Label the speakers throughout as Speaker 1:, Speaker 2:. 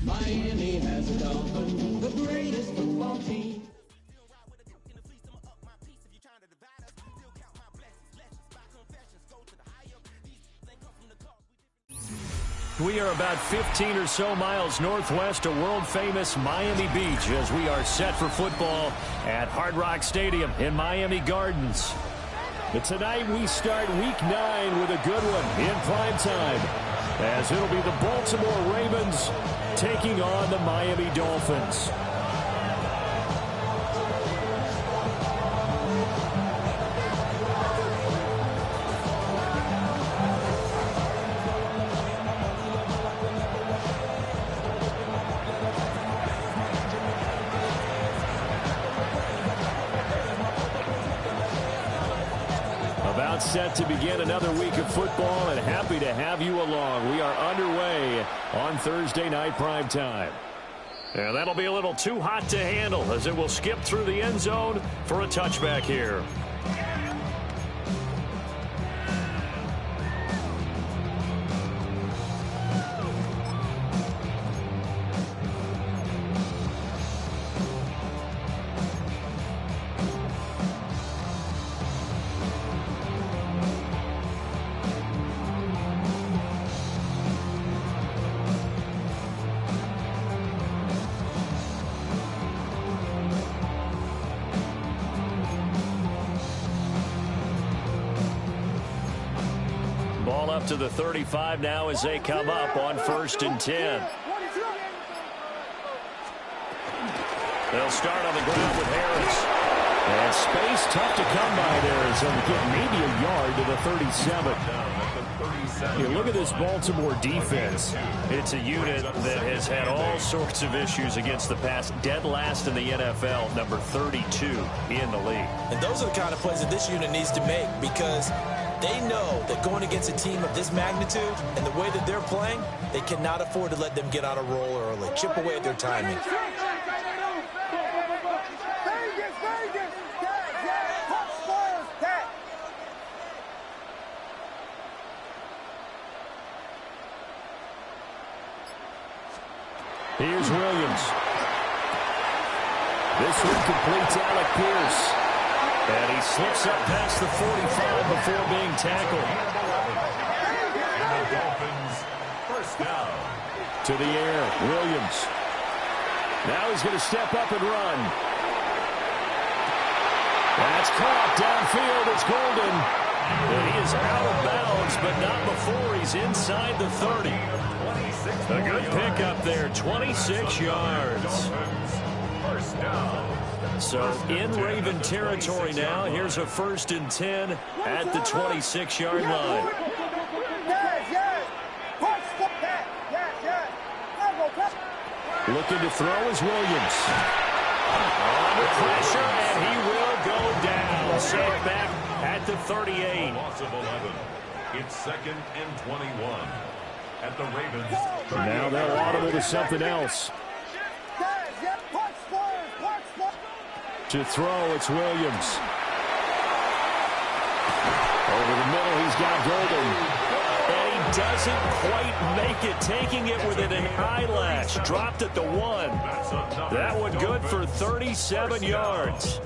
Speaker 1: Miami has a dolphin, the greatest football team.
Speaker 2: We are about 15 or so miles northwest of world-famous Miami Beach as we are set for football at Hard Rock Stadium in Miami Gardens. But tonight we start Week 9 with a good one in prime time, as it'll be the Baltimore Ravens taking on the Miami Dolphins. About set to begin another week of football, and happy to have you along. We are underway on Thursday night primetime. And that'll be a little too hot to handle as it will skip through the end zone for a touchback here. Ball up to the 35 now as they come up on 1st and 10. They'll start on the ground with Harris. And space tough to come by there as they'll get maybe a yard to the 37. You look at this Baltimore defense. It's a unit that has had all sorts of issues against the pass. Dead last in the NFL, number 32 in the league.
Speaker 3: And those are the kind of plays that this unit needs to make, because they know that going against a team of this magnitude and the way that they're playing, they cannot afford to let them get on a roll early. Chip away at their timing.
Speaker 2: Here's Williams. This one completes Alec Pierce. And he slips up past the 45 before being tackled. First down. To the air, Williams. Now he's going to step up and run. That's caught downfield. It's Golden. And he is out of bounds, but not before he's inside the 30. A good pickup there, 26 yards. First down. So in Raven territory now. Here's a 1st and 10 at the 26-yard line. Looking to throw is Williams. Under pressure, and he will go down. Safe back at the 38.
Speaker 4: Loss of 11. It's 2nd and 21 at the Ravens.
Speaker 2: Now they'll audible to something else. To throw, it's Williams. Over the middle, he's got Golden. And he doesn't quite make it, taking it with an eyelash. Dropped at the 1. That one good for 37 yards.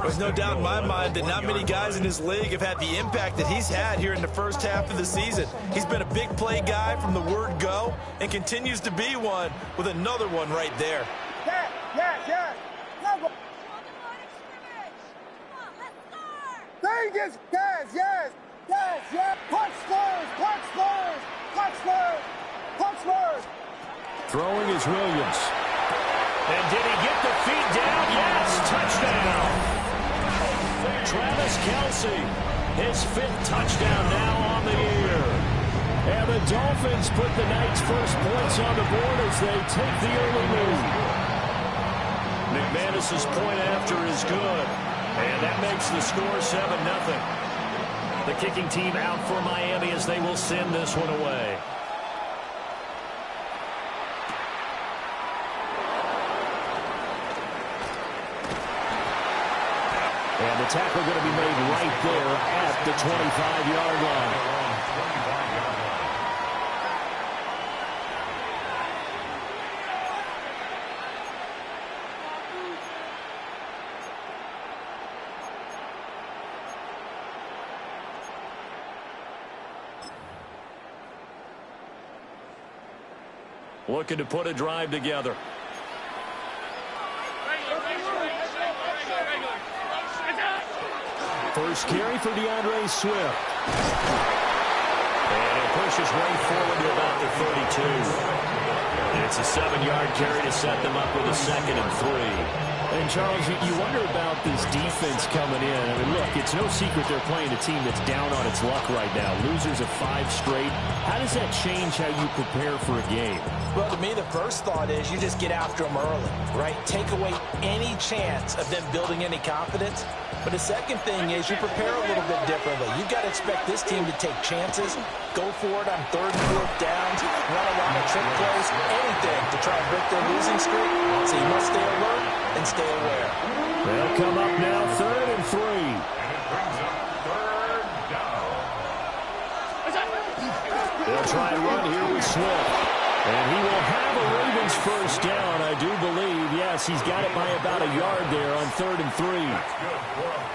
Speaker 3: There's no doubt in my mind that not many guys in this league have had the impact that he's had here in the first half of the season. He's been a big play guy from the word go and continues to be one with another one right there.
Speaker 5: Vegas, yes. Punch Spurs.
Speaker 2: Throwing is Williams. And did he get the feet down? Yes, touchdown. Travis Kelce, his 5th touchdown now on the year. And the Dolphins put the night's first points on the board as they take the early lead. McManus's point after is good. And that makes the score 7-0. The kicking team out for Miami as they will send this one away. And the tackle going to be made right there at the 25-yard line. Looking to put a drive together. First carry for DeAndre Swift. And it pushes right forward to about the 32. It's a 7-yard carry to set them up with a 2nd and 3. And, Charles, you wonder about this defense coming in. I mean, look, it's no secret they're playing a team that's down on its luck right now. Losers of 5 straight. How does that change how you prepare for a game?
Speaker 3: Well, to me, the first thought is you just get after them early, right? Take away any chance of them building any confidence. But the second thing is you prepare a little bit differently. You've got to expect this team to take chances, go for it on 3rd and 4th downs, run a lot of trick plays, anything to try and break their losing streak. So you must stay alert and stay aware.
Speaker 2: They'll come up now 3rd and 3.
Speaker 4: And it brings up 3rd down.
Speaker 2: They'll try and run here with Swift. And he will have a Ravens first down, I do believe. Yes, he's got it by about a yard there on 3rd and 3.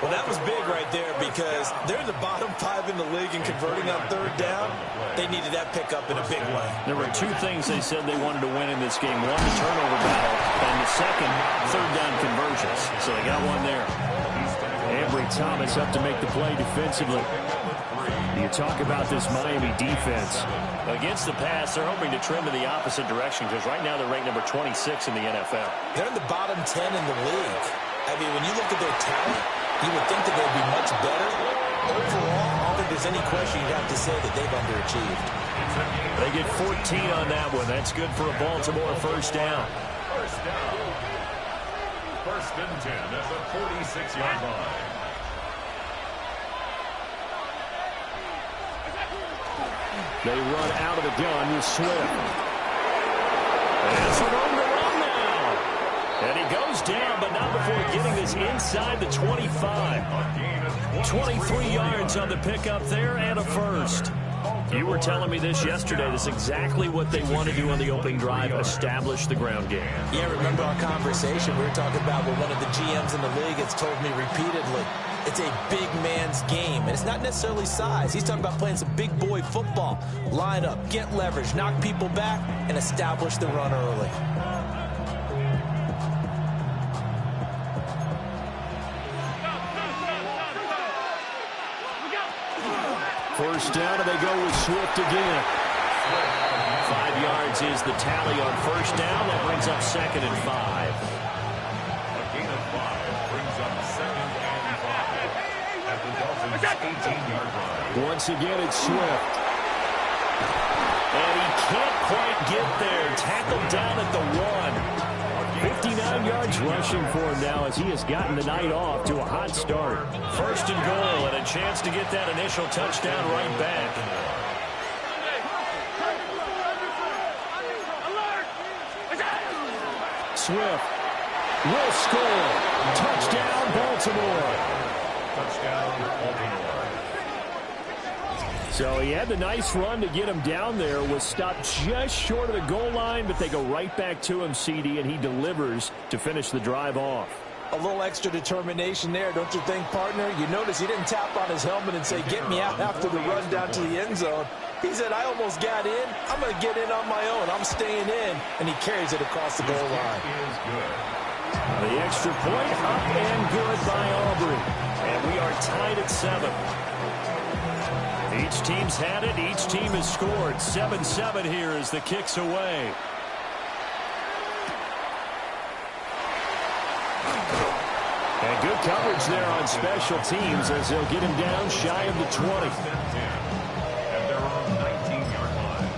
Speaker 3: Well, that was big right there because they're in the bottom 5 in the league in converting on 3rd down. They needed that pickup in a big way.
Speaker 2: There were 2 things they said they wanted to win in this game. One, the turnover battle, and the second, 3rd down conversions. So they got one there. Ambry Thomas up to make the play defensively. You talk about this Miami defense. Against the pass, they're hoping to trend in the opposite direction because right now they're ranked number 26 in the NFL.
Speaker 3: They're in the bottom 10 in the league. I mean, when you look at their talent, you would think that they'd be much better. Overall, I don't think there's any question you'd have to say that they've underachieved.
Speaker 2: They get 14 on that one. That's good for a Baltimore first down.
Speaker 4: First down. 1st and 10 at the 46-yard line.
Speaker 2: They run out of the gun with Swift. And it's a room to run now. And he goes down, but not before getting this inside the 25. 23 yards on the pickup there and a first. You were telling me this yesterday. This is exactly what they want to do on the opening drive, establish the ground game.
Speaker 3: Yeah, remember our conversation? We were talking about what one of the GMs in the league has told me repeatedly. It's a big man's game, and it's not necessarily size. He's talking about playing some big boy football. Line up, get leverage, knock people back, and establish the run early.
Speaker 2: First down, and they go with Swift again. 5 yards is the tally on first down. That brings up 2nd and 5.
Speaker 4: A gain of 5 brings up 2nd and 5 at the Dolphins' 18-yard line.
Speaker 2: Once again, it's Swift. And he can't quite get there. Tackled down at the 1. 59 yards rushing for him now as he has gotten the night off to a hot start. First and goal and a chance to get that initial touchdown right back. Swift will score. Touchdown, Baltimore.
Speaker 4: Touchdown, Baltimore.
Speaker 2: So he had the nice run to get him down there, was stopped just short of the goal line, but they go right back to him, CD, and he delivers to finish the drive off.
Speaker 3: A little extra determination there, don't you think, partner? You notice he didn't tap on his helmet and say, get me out after the run down to the end zone. He said, I almost got in. I'm going to get in on my own. I'm staying in. And he carries it across the goal line.
Speaker 2: The extra point up and good by Aubrey. And we are tied at 7. Each team's had it. Each team has scored. 7-7 here as the kick's away. And good coverage there on special teams as they'll get him down shy of the 20.
Speaker 4: And they're on 19-yard line.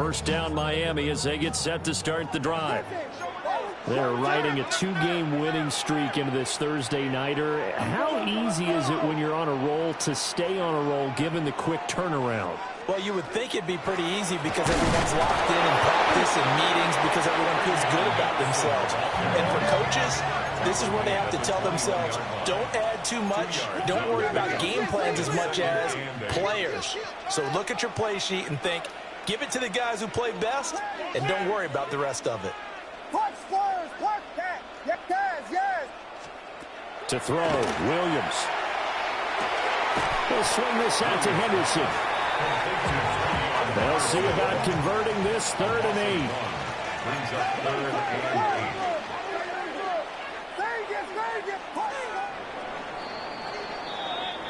Speaker 2: First down Miami as they get set to start the drive. They're riding a 2-game winning streak into this Thursday nighter. How easy is it when you're on a roll to stay on a roll given the quick turnaround?
Speaker 3: Well, you would think it'd be pretty easy because everyone's locked in practice and meetings because everyone feels good about themselves. And for coaches, this is where they have to tell themselves, don't add too much. Don't worry about game plans as much as players. So look at your play sheet and think, give it to the guys who play best, and don't worry about the rest of it.
Speaker 5: Punch first, punch that. Yes, yes.
Speaker 2: To throw, Williams. He'll swing this out to Henderson. They'll see about converting this 3rd and 8.
Speaker 4: Brings up 3rd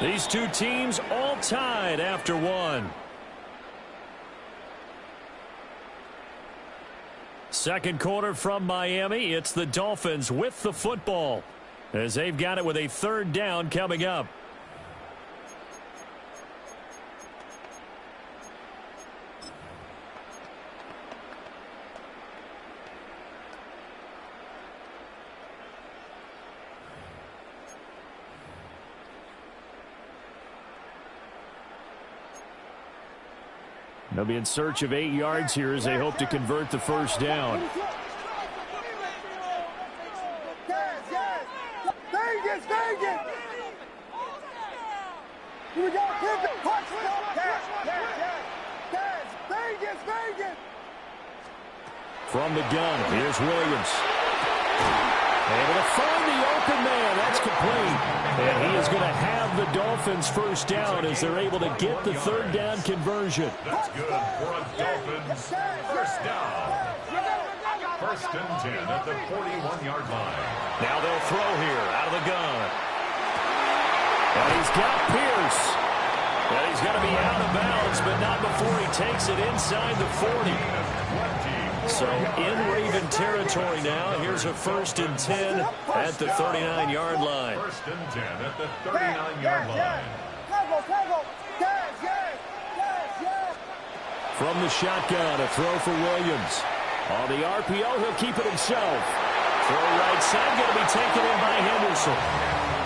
Speaker 4: and 8.
Speaker 2: These two teams all tied after one. Second quarter from Miami. It's the Dolphins with the football as they've got it with a 3rd down coming up. They'll be in search of 8 yards here as they hope to convert the first down.
Speaker 5: Vegas, Vegas. Here we go. Punch. Vegas, Vegas.
Speaker 2: From the gun, here's Williams. Able to find the open man. That's complete. And he is going to have the Dolphins first down as they're able to get the 3rd down conversion.
Speaker 4: That's good for a Dolphins first down. 1st and 10 at the 41-yard line.
Speaker 2: Now they'll throw here out of the gun. And he's got Pierce. And he's got to be out of bounds, but not before he takes it inside the 40. So in Raven territory now. Here's a 1st and 10 at the 39-yard line.
Speaker 4: 1st and 10 at the 39-yard line.
Speaker 2: From the shotgun, a throw for Williams. On the RPO, he'll keep it himself. Throw right side, going to be taken in by Henderson.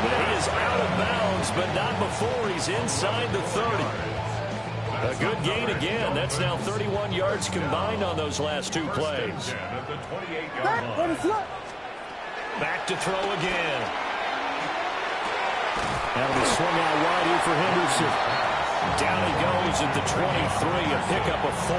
Speaker 2: But he is out of bounds, but not before he's inside the 30. A good gain again. That's now 31 yards combined on those last 2 plays. Back to throw again. That'll be swung out wide here for Henderson. Down he goes at the 23, a pickup of 4.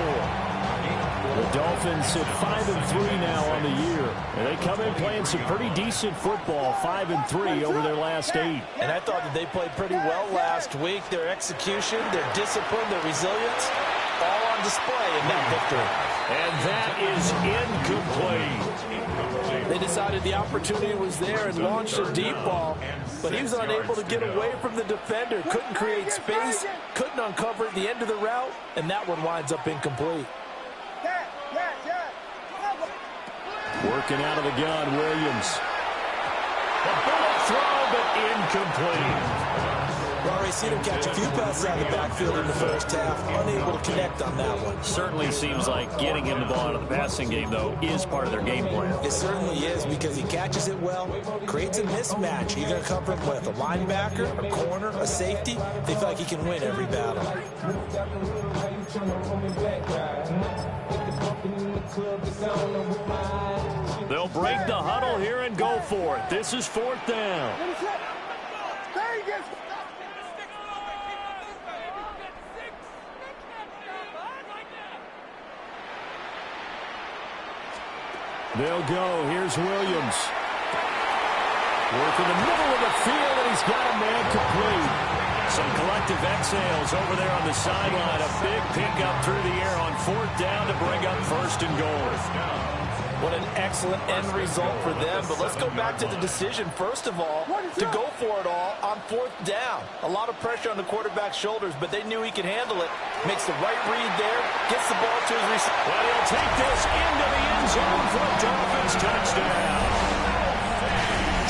Speaker 2: The Dolphins sit 5-3 now on the year. And they come in playing some pretty decent football, 5-3 over their last 8.
Speaker 3: And I thought that they played pretty well last week. Their execution, their discipline, their resilience, all on display in that victory.
Speaker 2: And that is incomplete.
Speaker 3: They decided the opportunity was there and launched a deep ball, but he was unable to get away from the defender, couldn't create space, couldn't uncover at the end of the route, and that one winds up incomplete.
Speaker 2: Working out of the gun, Williams. A bullet throw, but incomplete.
Speaker 3: We've already seen him catch a few passes out of the backfield in the first half, unable to connect on that one.
Speaker 2: Certainly seems like getting him the ball out of the passing game, though, is part of their game plan.
Speaker 3: It certainly is because he catches it well, creates a mismatch. You're going to cover him with a linebacker, a corner, a safety. They feel like he can win every battle.
Speaker 2: They'll break the huddle here and go for it. This is 4th down. They'll go. Here's Williams. Work in the middle of the field, and he's got a man complete. Some collective exhales over there on the sideline. A big pickup through the air on 4th down to bring up 1st and goal.
Speaker 3: What an excellent end result for them. But let's go back to the decision, first of all, to go for it all on 4th down. A lot of pressure on the quarterback's shoulders, but they knew he could handle it. Makes the right read there, gets the ball to his receiver.
Speaker 2: Well, he'll take this into the end zone for a Dolphins touchdown.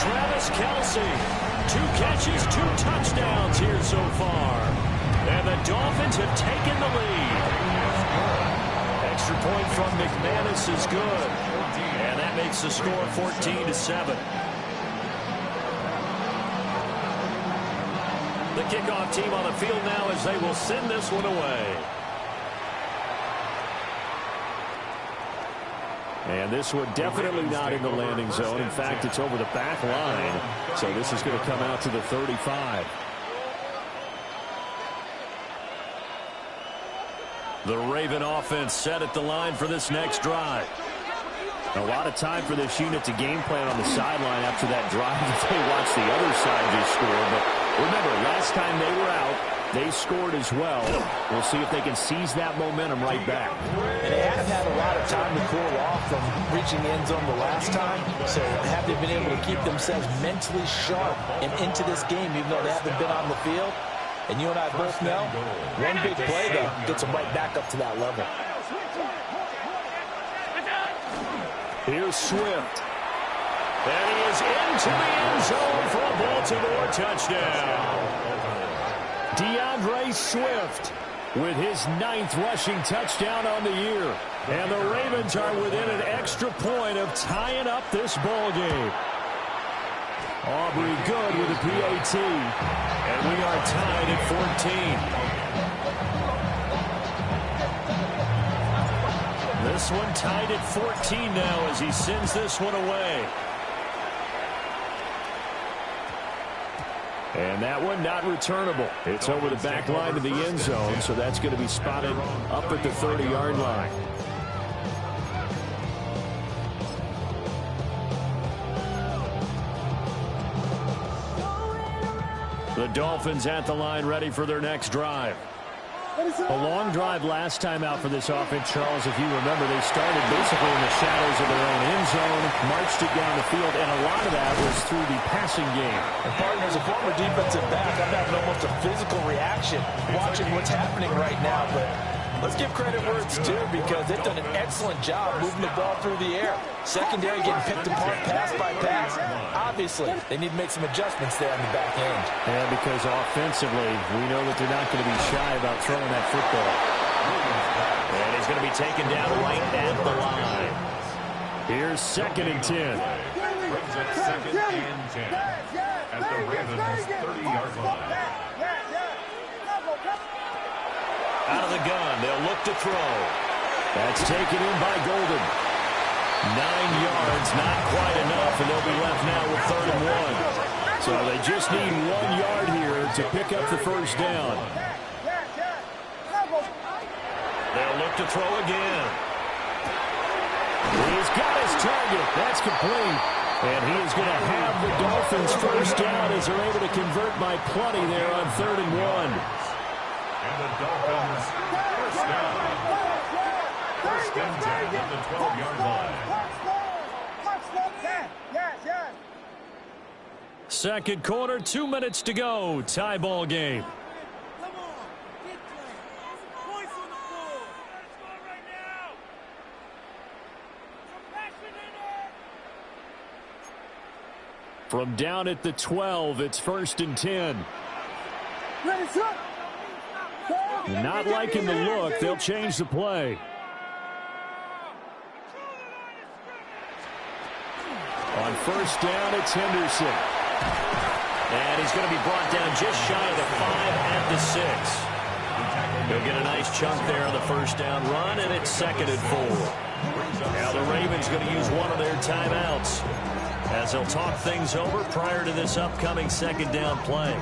Speaker 2: Travis Kelce, 2 catches, 2 touchdowns here so far. And the Dolphins have taken the lead. extra point from McManus is good. And that makes the score 14-7. The kickoff team on the field now as they will send this one away. And this one definitely not in the landing zone. In fact, it's over the back line. So this is going to come out to the 35. The Raven offense set at the line for this next drive. A lot of time for this unit to game plan on the sideline after that drive that they watched the other side just score. But remember, last time they were out, they scored as well. We'll see if they can seize that momentum right back.
Speaker 3: And they haven't had a lot of time to cool off from reaching the end zone the last time. So have they been able to keep themselves mentally sharp and into this game even though they haven't been on the field? And you and I both know, one big play, though, gets them right back up to that level.
Speaker 2: Here's Swift. And he is into the end zone for a Baltimore touchdown. DeAndre Swift with his 9th rushing touchdown on the year. And the Ravens are within an extra point of tying up this ball game. Aubrey good with a PAT. And we are tied at 14. This one tied at 14 now as he sends this one away. And that one not returnable. It's over the back line of the end zone, so that's going to be spotted up at the 30-yard line. The Dolphins at the line ready for their next drive. A long drive last time out for this offense, Charles. If you remember, they started basically in the shadows of their own end zone, marched it down the field, and a lot of that was through the passing game.
Speaker 3: And partner, as a former defensive back, I'm having almost a physical reaction watching what's happening right now. But let's give credit where it's due because they've done an excellent job moving the ball through the air. Secondary getting picked apart pass by pass. Obviously, they need to make some adjustments there on the back end.
Speaker 2: Yeah, because offensively, we know that they're not going to be shy about throwing that football. And he's going to be taken down right at the line. Here's 2nd and 10.
Speaker 4: Brings up 2nd and 10 at the Ravens' 30-yard line.
Speaker 2: Out of the gun, they'll look to throw. That's taken in by Golden. 9 yards, not quite enough, and they'll be left now with 3rd and 1. So they just need 1 yard here to pick up the first down. They'll look to throw again. He's got his target. That's complete. And he is going to have the Dolphins first down as they're able to convert by plenty there on 3rd and 1.
Speaker 4: And the Dolphins first down. First and 10 at the 12-yard line.
Speaker 2: Second quarter, 2 minutes to go. Tie ball game. From down at the 12, it's 1st and 10. Not liking the look. They'll change the play. On first down, it's Henderson. And he's going to be brought down just shy of the 5 at the 6. He'll get a nice chunk there on the first down run, and it's 2nd and 4. Now the Ravens going to use one of their timeouts as they'll talk things over prior to this upcoming 2nd down play.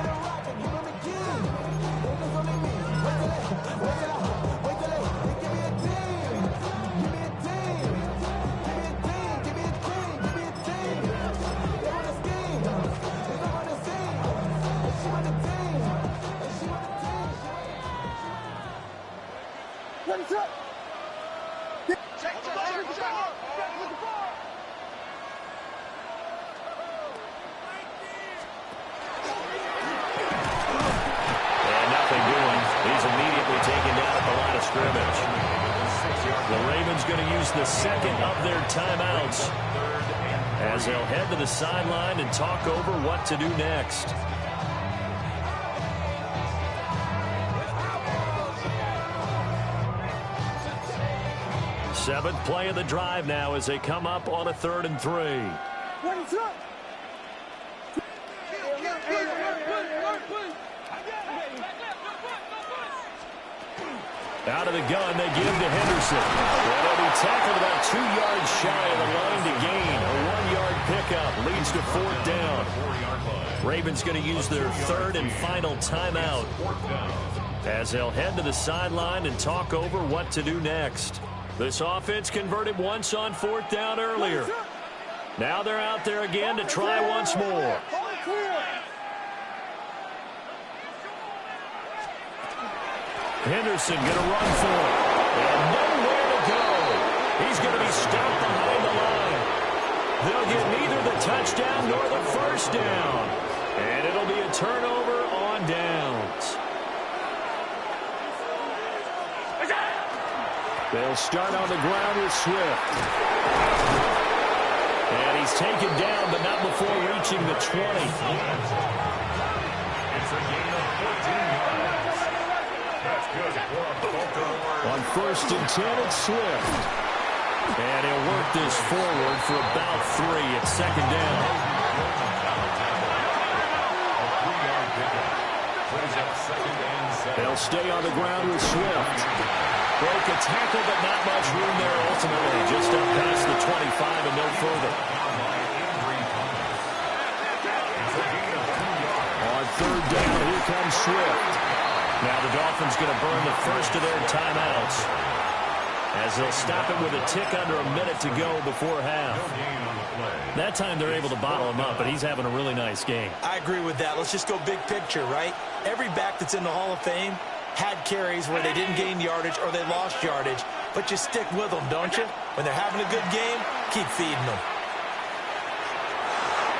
Speaker 2: The second of their timeouts as they'll head to the sideline and talk over what to do next. Seventh play of the drive now as they come up on a 3rd and 3. Out of the gun, they give to Henderson. And he'll be tackled about 2 yards shy of the line to gain. A 1-yard pickup leads to 4th down. Ravens going to use their 3rd and final timeout as they'll head to the sideline and talk over what to do next. This offense converted once on 4th down earlier. Now they're out there again to try once more. Henderson going to run for it. And nowhere to go. He's going to be stopped behind the line. They'll get neither the touchdown nor the first down. And it'll be a turnover on downs. They'll start on the ground with Swift. And he's taken down, but not before reaching the 20.
Speaker 4: It's a gain of 14 yards. That's good for Baltimore.
Speaker 2: On 1st and 10, it's Swift. And he'll work this forward for about 3 at 2nd down. They'll stay on the ground with Swift. Broke a tackle, but not much room there ultimately. Just up past the 25 and no further. On 3rd down, here comes Swift. Now the Dolphins going to burn the first of their timeouts as they'll stop it with a tick under a minute to go before half. That time they're able to bottle him up, but he's having a really nice game.
Speaker 3: I agree with that. Let's just go big picture, right? Every back that's in the Hall of Fame had carries where they didn't gain yardage or they lost yardage, but you stick with them, don't you? When they're having a good game, keep feeding them.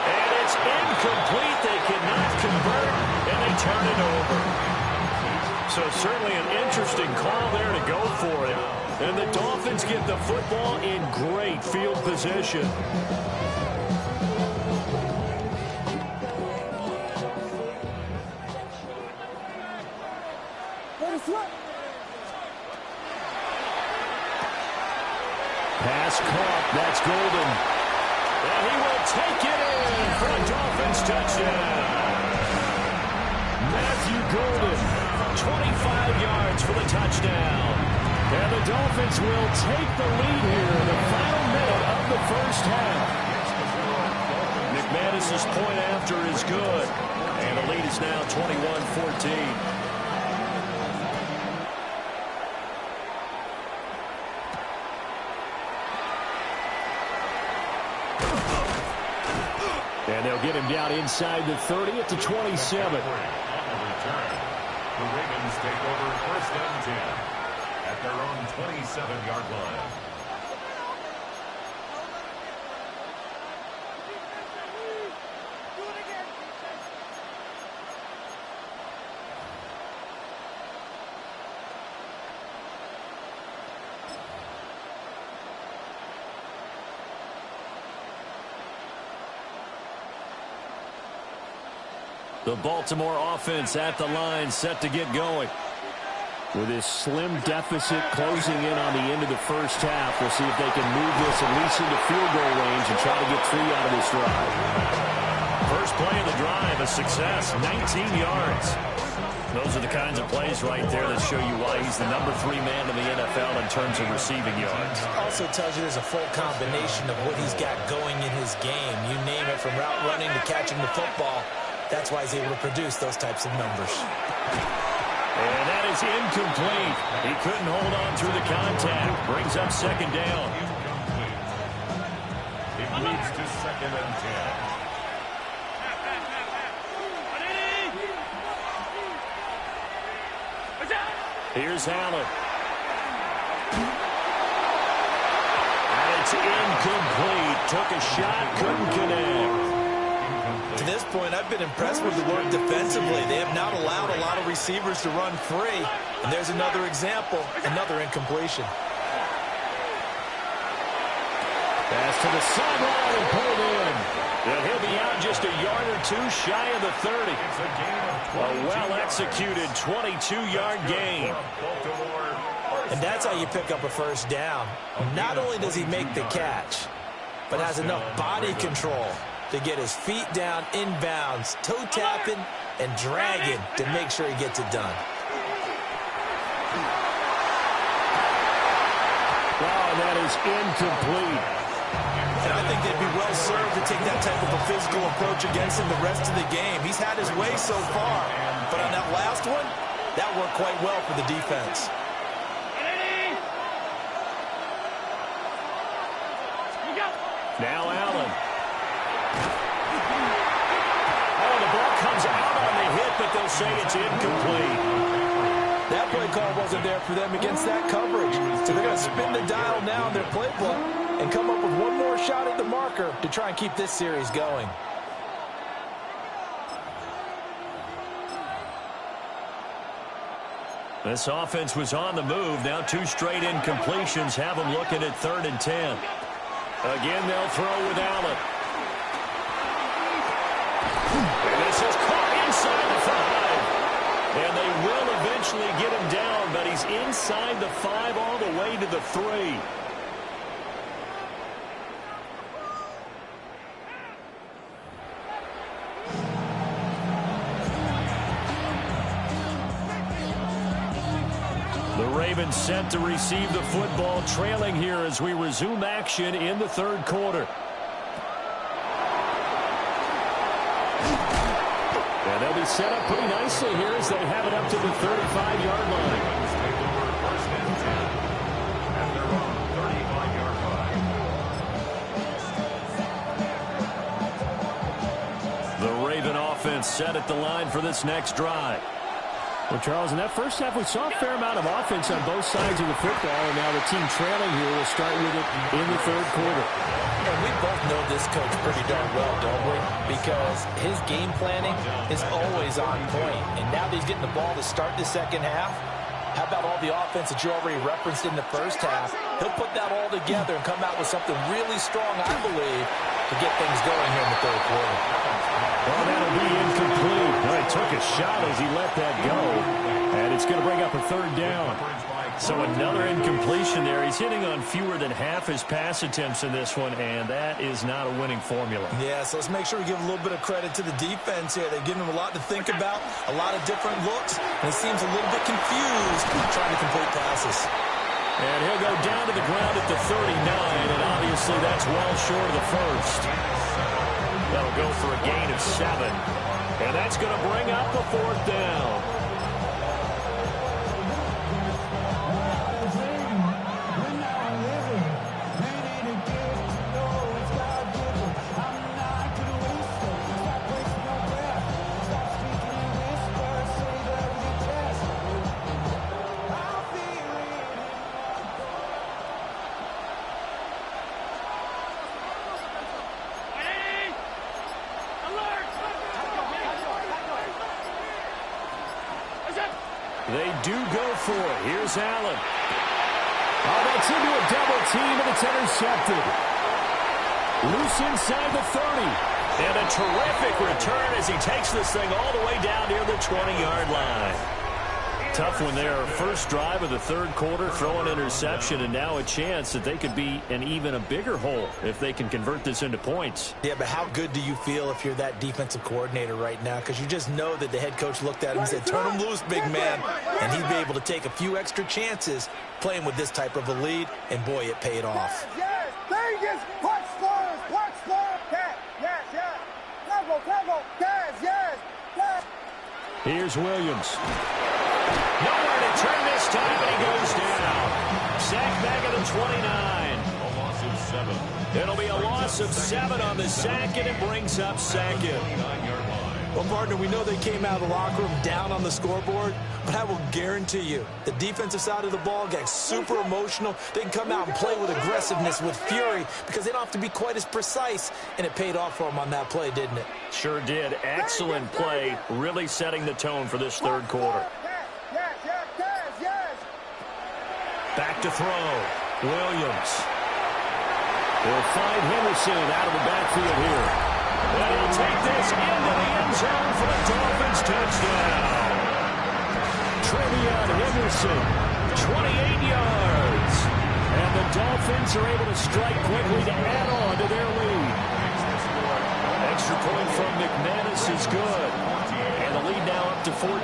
Speaker 2: And it's incomplete. They cannot convert, and they turn it over. So certainly an interesting call there to go for it. And the Dolphins get the football in great field position. Pass caught. That's Golden. And he will take it in for a Dolphins touchdown. Matthew Golden, 25 yards for the touchdown. And the Dolphins will take the lead here in the final minute of the first half. McManus's point after is good. And the lead is now 21-14. And they'll get him down inside the 30 at the 27.
Speaker 4: On the return, the Ravens take over 1st and 10 at their own 27-yard line.
Speaker 2: The Baltimore offense at the line, set to get going. With this slim deficit closing in on the end of the first half, we'll see if they can move this at least into field goal range and try to get 3 out of this drive. First play of the drive, a success, 19 yards. Those are the kinds of plays right there that show you why he's the number 3 man in the NFL in terms of receiving yards.
Speaker 3: Also tells you there's a full combination of what he's got going in his game. You name it, from route running to catching the football. That's why he's able to produce those types of numbers.
Speaker 2: And that is incomplete. He couldn't hold on through the contact. Brings up 2nd down.
Speaker 4: It leads to 2nd and 10.
Speaker 2: Here's Allen. And it's incomplete. Took a shot, couldn't connect.
Speaker 3: To this point, I've been impressed with the work defensively. They have not allowed a lot of receivers to run free. And there's another example, another incompletion.
Speaker 2: Pass to the sideline and pulled in. And he'll be out just a yard or 2 shy of the 30.
Speaker 4: It's a gain of 22
Speaker 2: A well-executed 22-yard gain.
Speaker 4: Baltimore
Speaker 3: And that's how you pick up a first down. Not only does he make the catch, but has enough body control to get his feet down inbounds, toe tapping and dragging to make sure he gets it done.
Speaker 2: Wow, that is incomplete.
Speaker 3: And I think they'd be well served to take that type of a physical approach against him the rest of the game. He's had his way so far, but on that last one, that worked quite well for the defense.
Speaker 2: Now Allen. Oh, the ball comes out on the hit, but they'll say it's incomplete.
Speaker 3: That play call wasn't there for them against that coverage. So they're going to spin the dial now in their playbook and come up with one more shot at the marker to try and keep this series going.
Speaker 2: This offense was on the move. Now 2 straight incompletions have them looking at 3rd and 10. Again, they'll throw with Allen. And this is caught inside the 5. And they will eventually get him down, but he's inside the 5 all the way to the 3. The Ravens set to receive the football, trailing here as we resume action in the 3rd quarter. And they'll be set up pretty nicely here as they have it up to the 35-yard line.
Speaker 4: Take over 1st and 10 at their own 35-yard line.
Speaker 2: The Raven offense set at the line for this next drive.
Speaker 6: Well, Charles, in that first half, we saw a fair amount of offense on both sides of the football, and now the team trailing here will start with it in the 3rd quarter.
Speaker 3: And we both know this coach pretty darn well, don't we? Because his game planning is always on point. And now that he's getting the ball to start the second half, how about all the offense that you already referenced in the first half? He'll put that all together and come out with something really strong, I believe, to get things going here in the 3rd quarter.
Speaker 2: Well, that'll be incomplete. Well, he took a shot as he let that go, and it's going to bring up a 3rd down. So another incompletion there. He's hitting on fewer than half his pass attempts in this one, and that is not a winning formula.
Speaker 3: Yeah, so let's make sure we give a little bit of credit to the defense here. They've given him a lot to think about, a lot of different looks, and he seems a little bit confused trying to complete passes.
Speaker 2: And he'll go down to the ground at the 39, and obviously that's well short of the 1st. That'll go for a gain of 7, and that's going to bring up a 4th down. They do go for it. Here's Allen.
Speaker 6: Oh, that's into a double team, and it's intercepted. Loose inside the 30.
Speaker 2: And a terrific return as he takes this thing all the way down near the 20-yard line. Tough one there. First drive of the 3rd quarter, throw an interception, and now a chance that they could be in even a bigger hole if they can convert this into points.
Speaker 3: Yeah, but how good do you feel if you're that defensive coordinator right now? Because you just know that the head coach looked at him and said, turn him loose, big man. And he'd be able to take a few extra chances playing with this type of a lead, and boy, it paid off.
Speaker 5: Yes, Vegas, watch scorers, yes, yes. Cover, yes.
Speaker 2: Here's Williams. Nowhere to turn this time, and he goes down. Sack back at the 29.
Speaker 4: A loss of 7.
Speaker 2: It'll be a loss of 7 on the sack, and it brings up 2nd.
Speaker 4: 9-yard line.
Speaker 3: Well, partner, we know they came out of the locker room down on the scoreboard, but I will guarantee you the defensive side of the ball got super emotional. They can come out and play with aggressiveness, with fury, because they don't have to be quite as precise, and it paid off for them on that play, didn't it?
Speaker 2: Sure did. Excellent play, really setting the tone for this 3rd quarter.
Speaker 5: Yes.
Speaker 2: Back to throw. Williams. He'll find Henderson out of the backfield here. And he'll take this into the end zone for the Dolphins touchdown. Trevion Henderson 28 yards. And the Dolphins are able to strike quickly to add on to their lead. Extra point from McManus is good. And the lead now up to 14.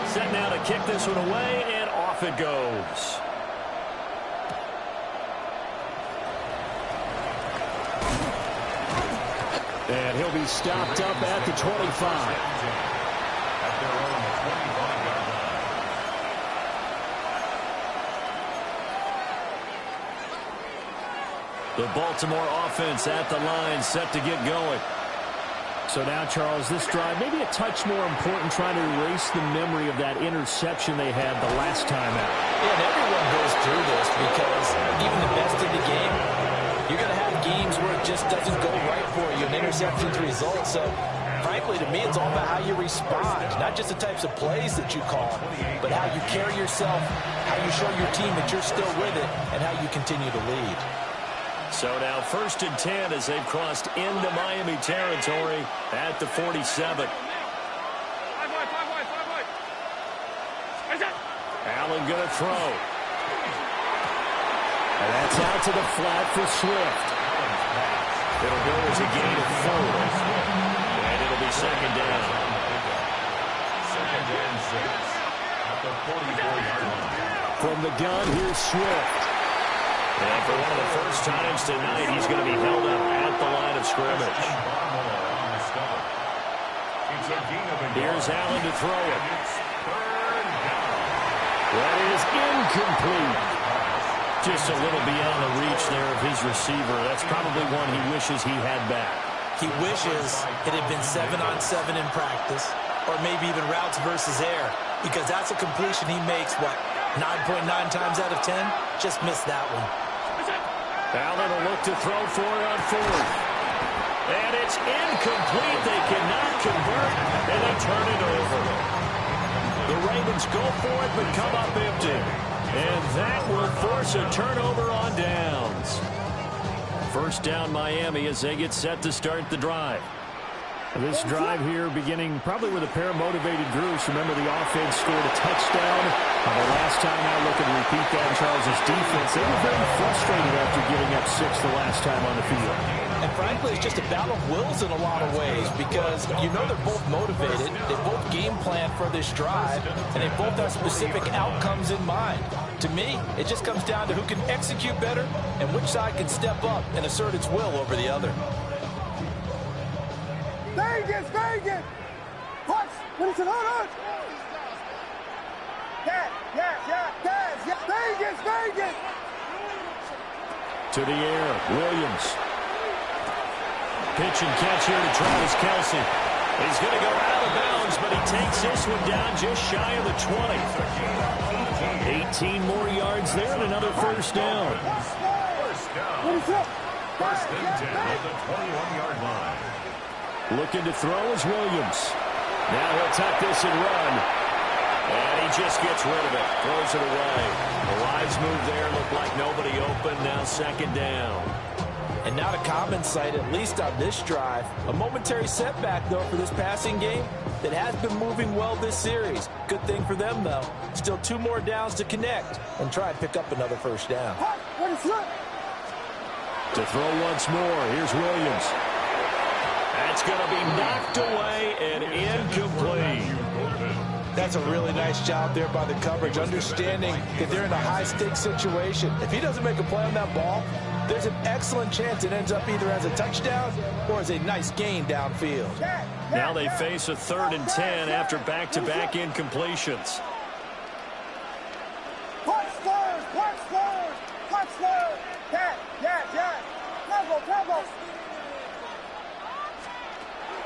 Speaker 2: Set now to kick this one away, and off it goes. And he'll be stopped up at the 25.
Speaker 4: At their own 25-yard line.
Speaker 2: The Baltimore offense at the line, set to get going.
Speaker 6: So now, Charles, this drive maybe a touch more important, trying to erase the memory of that interception they had the last time out.
Speaker 3: Yeah, and everyone goes through this because even the best in the game, you're going to have games where it just doesn't go right for you, and interceptions result. So, frankly, to me, it's all about how you respond, not just the types of plays that you call, but how you carry yourself, how you show your team that you're still with it, and how you continue to lead.
Speaker 2: So now 1st and 10 as they've crossed into Miami territory at the 47. Allen going to throw. And that's out to the flat for Swift. It'll go as a gain of 4. And it'll be 2nd down.
Speaker 4: 2nd and 6 at the 44-yard line.
Speaker 6: From the gun, here's Swift.
Speaker 2: And for one of the first times tonight, he's going to be held up at the line of scrimmage. Here's Allen to throw it. That is incomplete. Just a little beyond the reach there of his receiver. That's probably one he wishes he had back.
Speaker 3: He wishes it had been 7-on-7 in practice, or maybe even routes versus air, because that's a completion he makes, 9.9 times out of 10? Just missed that one.
Speaker 2: Allen will look to throw for it on 4th. And it's incomplete. They cannot convert, and they turn it over. The Ravens go for it, but come up empty. And that will force a turnover on downs. 1st down Miami as they get set to start the drive.
Speaker 6: This drive here beginning probably with a pair of motivated groups. Remember, the offense scored a touchdown. The last time out, looking to repeat that in Charles's defense. They were very frustrated after giving up 6 the last time on the field.
Speaker 3: And frankly, it's just a battle of wills in a lot of ways because you know they're both motivated. They both game plan for this drive, and they both have specific outcomes in mind. To me, it just comes down to who can execute better and which side can step up and assert its will over the other.
Speaker 5: Vegas, Vegas! Watch! Listen, hold on! Yes, Vegas, Vegas!
Speaker 2: To the air, Williams. Pitch and catch here to Travis Kelce. He's going to go out of bounds, but he takes this one down just shy of the 20. 18 more yards there and another 1st down.
Speaker 4: First and 10 at the 21-yard line.
Speaker 2: Looking to throw is Williams. Now he'll tuck this and run. And he just gets rid of it. Throws it away. The lines move there. Looked like nobody open. Now 2nd down.
Speaker 3: And not a common sight, at least on this drive. A momentary setback, though, for this passing game that has been moving well this series. Good thing for them, though. Still 2 more downs to connect and try and pick up another 1st down.
Speaker 2: To throw once more. Here's Williams. That's going to be knocked away and incomplete.
Speaker 3: That's a really nice job there by the coverage, understanding that they're in a high-stakes situation. If he doesn't make a play on that ball, there's an excellent chance it ends up either as a touchdown or as a nice gain downfield.
Speaker 2: Now they face a 3rd and 10 after back-to-back incompletions.
Speaker 5: Punch first! Yeah. Tempo.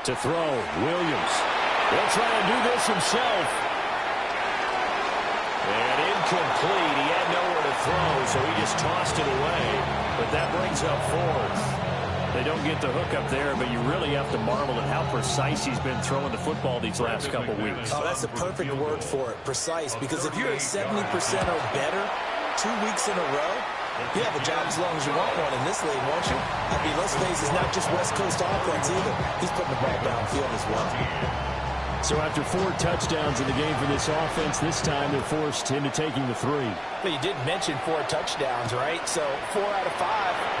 Speaker 2: To throw, Williams. He'll try and do this himself. And incomplete. He had nowhere to throw, so he just tossed it away. But that brings up 4th. They don't get the hook up there, but you really have to marvel at how precise he's been throwing the football these last couple weeks.
Speaker 3: Oh, that's the perfect word for it, precise. Because if you're at 70% or better 2 weeks in a row, you have a job as long as you want one in this league, won't you? I mean, let's face it, it's not just West Coast offense either. He's putting the ball downfield as well.
Speaker 2: So after 4 touchdowns in the game for this offense, this time they're forced into taking the 3.
Speaker 3: Well, you did mention 4 touchdowns, right? So 4 out of 5,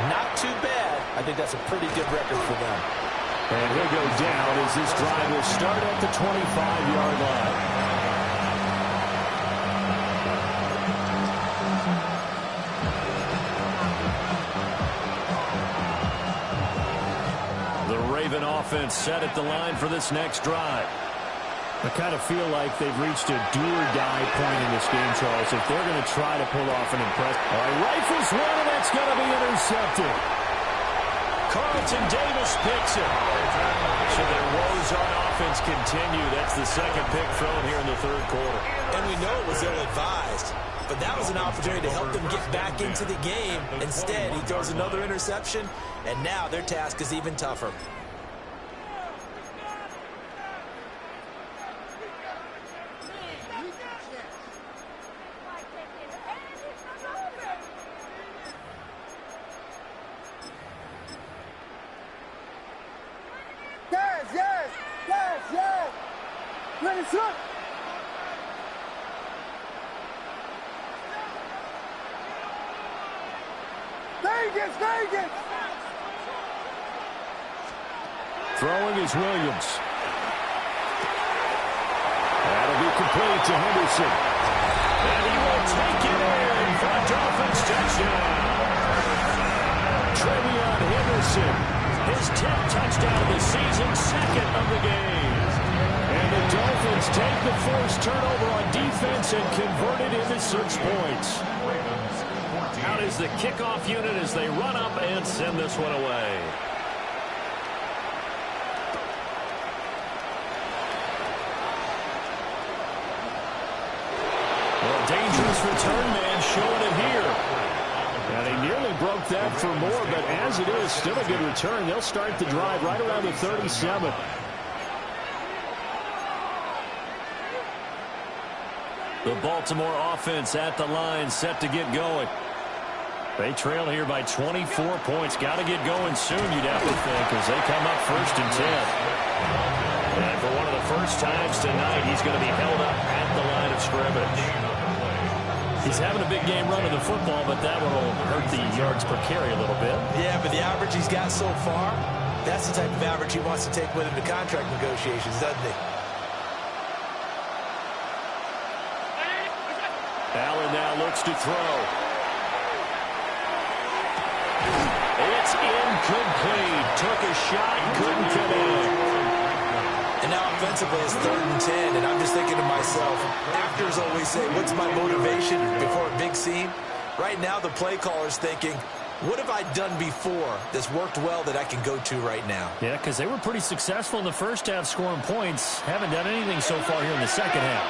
Speaker 3: not too bad. I think that's a pretty good record for them.
Speaker 2: And he'll go down as this drive will start at the 25-yard line. The Raven offense set at the line for this next drive. I kind of feel like they've reached a do-or-die point in this game, Charles, if they're going to try to pull off an impressive. All right, rifles one, and that's going to be intercepted. Carlton Davis picks it. So their woes on offense continue. That's the second pick thrown here in the third quarter.
Speaker 3: And we know it was ill-advised, but that was an opportunity to help them get back into the game. Instead, he throws another interception, and now their task is even tougher.
Speaker 5: Yes. Ready, shoot. Vegas.
Speaker 2: Throwing is Williams. That'll be complete to Henderson. And he will take it in for a Dolphins touchdown. Trevion Henderson, his 10th touchdown of the season, second of the game. And the Dolphins take the forced turnover on defense and convert it into 6 points. Out is the kickoff unit as they run up and send this one away. Well, dangerous return man showing it here. And he nearly broke that for more, but as it is, still a good return. They'll start the drive right around the 37. The Baltimore offense at the line, set to get going. They trail here by 24 points. Got to get going soon, you'd have to think, as they come up 1st and 10. And for one of the first times tonight, he's going to be held up at the line of scrimmage. He's having a big game running the football, but that one will hurt the yards per carry a little bit.
Speaker 3: Yeah, but the average he's got so far, that's the type of average he wants to take with him to contract negotiations, doesn't he?
Speaker 2: Allen now looks to throw. It's incomplete. Took a shot, couldn't connect.
Speaker 3: And now offensively it's 3rd and 10, and I'm just thinking to myself, actors always say, what's my motivation before a big scene? Right now the play caller's thinking, what have I done before that's worked well that I can go to right now?
Speaker 2: Yeah, because they were pretty successful in the first half scoring points. Haven't done anything so far here in the second half.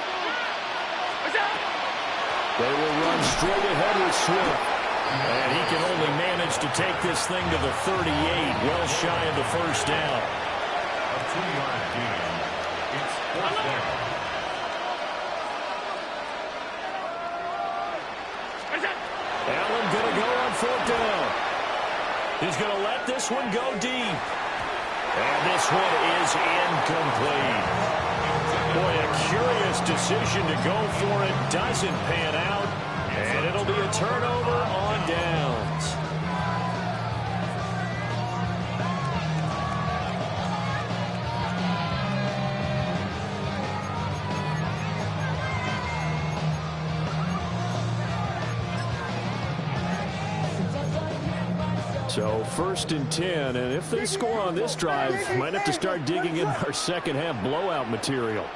Speaker 2: They will run straight ahead with Swift. And he can only manage to take this thing to the 38, well shy of the first down.
Speaker 4: A 2-yard gain. It's 4th down.
Speaker 2: Allen going to go on 4th down. He's going to let this one go deep. And this one is incomplete. Boy, a curious decision to go for it. Doesn't pan out. And it'll be a turnover on downs. So 1st and 10, and if they score on this drive, might have to start digging in our second half blowout material.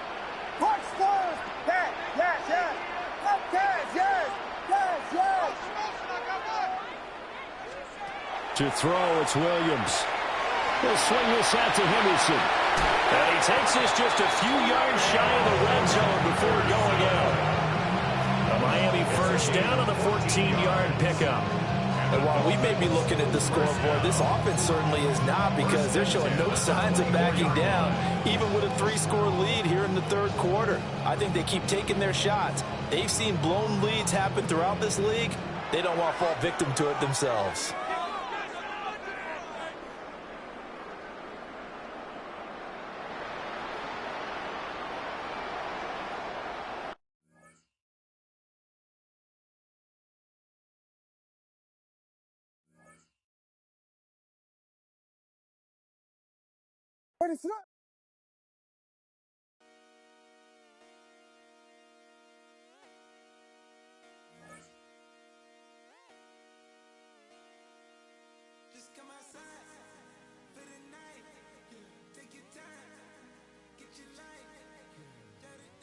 Speaker 2: To throw, it's Williams. He'll swing this out to Henderson. And he takes this just a few yards shy of the red zone before going out. A Miami first down on the 14-yard pickup.
Speaker 3: And while we may be looking at the scoreboard, this offense certainly is not, because they're showing no signs of backing down, even with a 3-score lead here in the 3rd quarter. I think they keep taking their shots. They've seen blown leads happen throughout this league. They don't want to fall victim to it themselves.
Speaker 5: Ready, sit up.
Speaker 1: Just come outside for the night. Take your time, get your life. Let it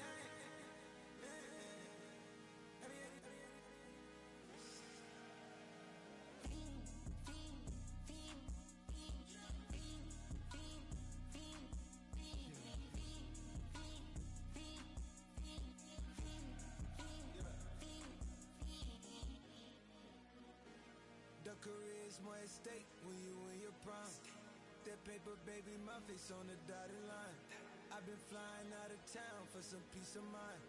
Speaker 1: The career's more at stake when you in your prime. That paper, baby, my face on the dotted line. I've been flying out of town for some peace of mind.